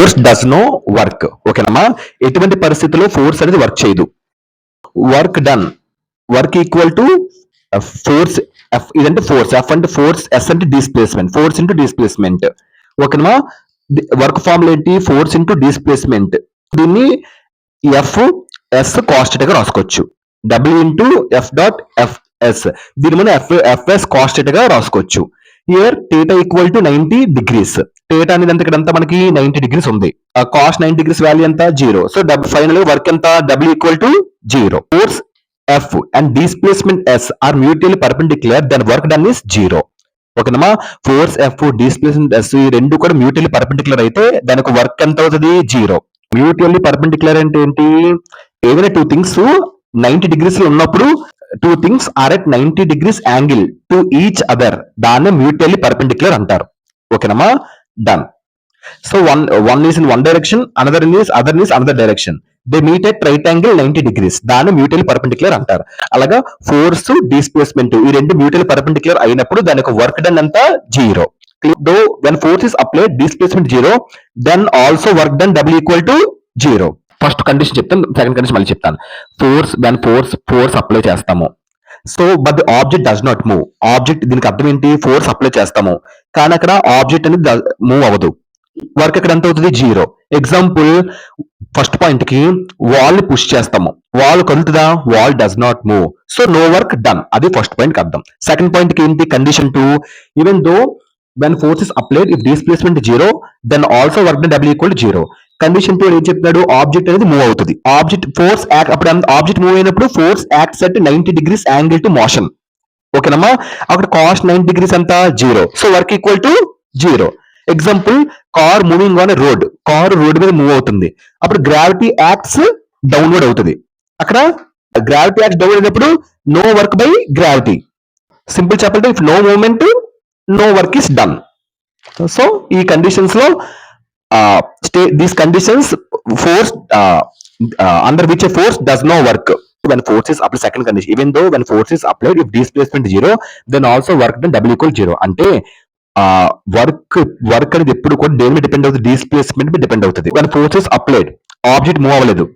Force does no work. ఓకేనమ్మా, ఎటువంటి పరిస్థితుల్లో ఫోర్స్ అనేది వర్క్ చేయదు. Work done, work equal to force. F ఇదంటే ఫోర్స్, ఎఫ్ అంటే ఫోర్స్, ఎస్ అంటే డిస్ప్లేస్మెంట్, ఫోర్స్ ఇంటూ డిస్ప్లేస్మెంట్. ఓకేనమ్మా, వర్క్ ఫార్ములా ఏంటి? Force into displacement. దీన్ని ఎఫ్ ఎస్ కాస్ట్ గా రాసుకోవచ్చు. W into F dot F S, దీని మనం ఎఫ్ఎస్ కాస్ట్ గా రాసుకోవచ్చు. Here theta equal to 90 degrees. Theta అనేది ఎంత? ఇక్కడంతా మనకి 90 degrees ఉంది. కాస్ట్ 90 degrees వాల్యూ ఎంత? 0. సో ఫైనల్ వర్క్ ఎంత? W equal to 0. Force F and displacement S are mutually perpendicular, then work done is 0. ఓకేనమ్మా, ఫోర్స్ ఎఫ్ డిస్ప్లేస్మెంట్ ఎస్ ఈ రెండు కూడా మ్యూచువల్లీ పర్పెండిక్యులర్ అయితే దానికి వర్క్ ఎంత అవుతుంది? 0. మ్యూచువల్లీ పర్పెండిక్యులర్ అంటే ఏంటి? ఏదైనా టూ థింగ్స్ 90 degrees లో ఉన్నప్పుడు two things are at 90 degrees angle to each other, దాన్ని మ్యూచువల్లీ పర్పెండిక్యులర్ అంటారు. ఓకేనమ్మా, done. So one is in one direction, another is another direction. They meet at right angle 90 degrees, దాన్ని mutually perpendicular అంటారు. అలాగా force displacement ఈ రెండు mutually perpendicular అయినప్పుడు దానికి వర్క్ డన్ అంతా 0. Though when force is applied, displacement 0, then also work done W equal to 0. First condition చెప్తాను, second condition మళ్ళీ చెప్తాను. ఫోర్స్ అప్లై చేస్తాము. So but the object does not move. Object, దీనికి అర్థం ఏంటి? ఫోర్స్ అప్లై చేస్తాము కానీ అక్కడ ఆబ్జెక్ట్ అనేది మూవ్ అవ్వదు. వర్క్ అక్కడ ఎంత అవుతుంది? 0. ఎగ్జాంపుల్, ఫస్ట్ పాయింట్ కి వాల్ పుష్ చేస్తాము, వాల్ కదులుతుందా? Wall does not move, so no work done. అది ఫస్ట్ పాయింట్ కి అర్థం. సెకండ్ పాయింట్ కి ఏంటి? Condition 2, even though when force is applied, if displacement is 0, then also work done W equal to 0. Condition 2 ఏం చెప్తున్నాడు? Object అనేది move అవుతుంది. Object force act, అప్పుడు ఆబ్జెక్ట్ మూవ్ అయినప్పుడు force acts at 90 degrees angle to motion. ఓకేనమ్మా, అక్కడ cos 90 degrees అంతా 0, so work equal to 0. Example, car moving on road, car road మీద మూవ్ అవుతుంది, అప్పుడు గ్రావిటీ యాక్ట్స్ డౌన్వర్డ్ అవుతుంది. అక్కడ గ్రావిటీ యాక్ట్స్ డౌన్వర్డ్ అయినప్పుడు no work by gravity. Simple చెప్పాలంటే if no movement, no work is done. So ఈ conditions లో these conditions force under which a force does no work when force is applied. Second condition, even though when force is applied, if displacement 0, then also work done W equal 0. అంటే work అనేది ఎప్పుడు కూడా దేని మీద depend అవుతుంది? Displacement మీద depend అవుతుంది. when force is applied, object move అవ్వలేదు,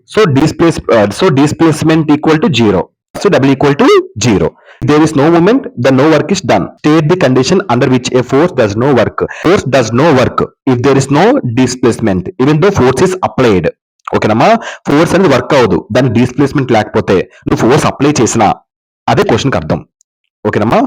so displacement equal to 0, so W equal to 0. There is no movement, then no work is done. State the condition under which a force does no work. Force does no work if there is no displacement, even though force is applied. ఓకేనమ్మా, force అనేది work అవ్వదు దానికి displacement లేకపోతే. నువ్వు force apply చేసినా అదే క్వశ్చన్కి అర్థం. ఓకేనమ్మా.